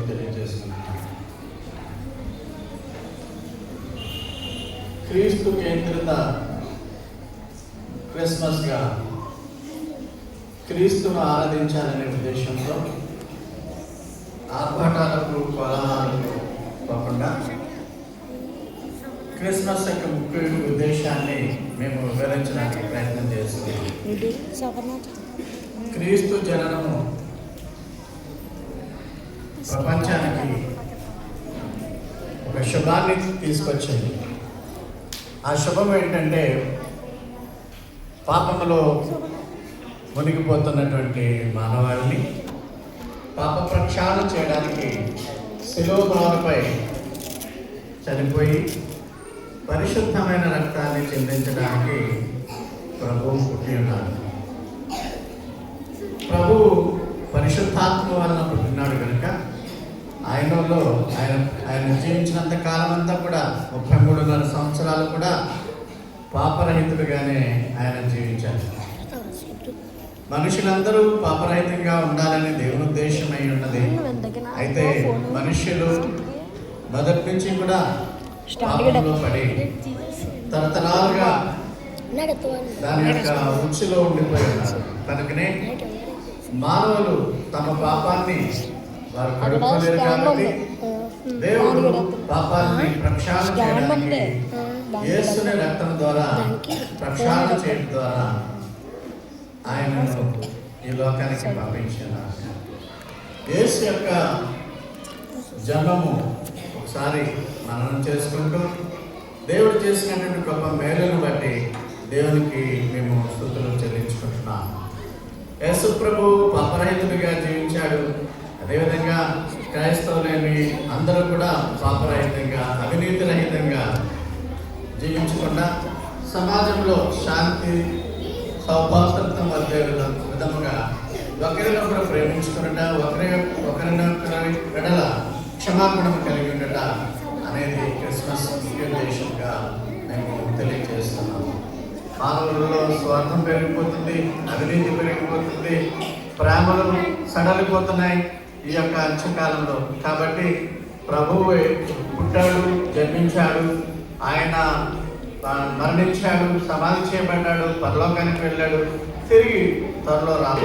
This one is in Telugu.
తెలియజేసుకుంటున్నాను. క్రీస్తు కేంద్రిత క్రిస్మస్గా క్రీస్తును ఆరాధించాలనే ఉద్దేశంతో ఆర్భాటాలకు కోలాహలాలకు పోకుండా క్రిస్మస్ యొక్క ముఖ్య ఉద్దేశాన్ని మేము వివరించడానికి ప్రయత్నం చేస్తున్నాం. క్రీస్తు జననము ప్రపంచానికి ఒక శుభాన్ని తీసుకొచ్చింది. ఆ శుభం ఏంటంటే పాపములో మునిగిపోతున్నటువంటి మానవాళిని పాప ప్రక్షాళన చేయడానికి శిలువ మ్రానుపై చనిపోయి పరిశుద్ధమైన రక్తాన్ని చెందించడానికి ప్రభువు పుట్టి ఉన్నాడు. ప్రభువు పరిశుద్ధాత్మ వలన పుట్టినాడు కనుక ఆయనలో ఆయన జీవించినంత కాలం అంతా కూడా 33.5 సంవత్సరాలు కూడా పాపరహితుడిగానే ఆయన జీవించారు. మనుషులందరూ పాపరహితంగా ఉండాలని దేవుని ఉద్దేశం అయి ఉన్నది. అయితే మనుష్యులు మొదటి నుంచి కూడా పాపంలో పడి తరతరాలుగా దాని యొక్క ఉచ్చులో ఉండిపోయి ఉన్నారు. కనుకనే మానవులు తమ పాపాన్ని వారు కడుక్కోలేరు కాబట్టి దేవుడు పాపాన్ని ప్రక్షాళన చేయడానికి యేసుని రక్తం ద్వారా ప్రక్షాళన చేయడం ద్వారా ఆయనను ఈ లోకానికి పంపించినారు. యేసు యొక్క జన్మము ఒకసారి మననం చేసుకుంటూ దేవుడు చేసినటువంటి గొప్ప మేలును బట్టి దేవునికి మేము స్తుతులు చెల్లించుకుంటున్నాం. యేసు ప్రభు పాపరహితుడిగా జీవించాడు. అదేవిధంగా క్రైస్తవులేని అందరూ కూడా పాపరహితంగా అవినీతి రహితంగా జీవించకుండా సమాజంలో శాంతి సౌభాతృత్వం వచ్చే విధముగా ఒకరినొకరు ప్రేమించుకున్నట ఒకరినొకరి వెడల క్షమాపణం కలిగి ఉండట అనేది క్రిస్మస్ ఉద్దేశంగా మేము తెలియజేస్తున్నాము. మానవులలో స్వార్థం పెరిగిపోతుంది, అవినీతి పెరిగిపోతుంది, ప్రేమలు సడలిపోతున్నాయి ఈ యొక్క అంత్యకాలంలో. కాబట్టి ప్రభువు పుట్టాడు, జన్మించాడు, ఆయన మరణించాడు, సమాధి చేయబడ్డాడు, పరలోకానికి వెళ్ళాడు, తిరిగి త్వరలో రాబోతున్నాడు.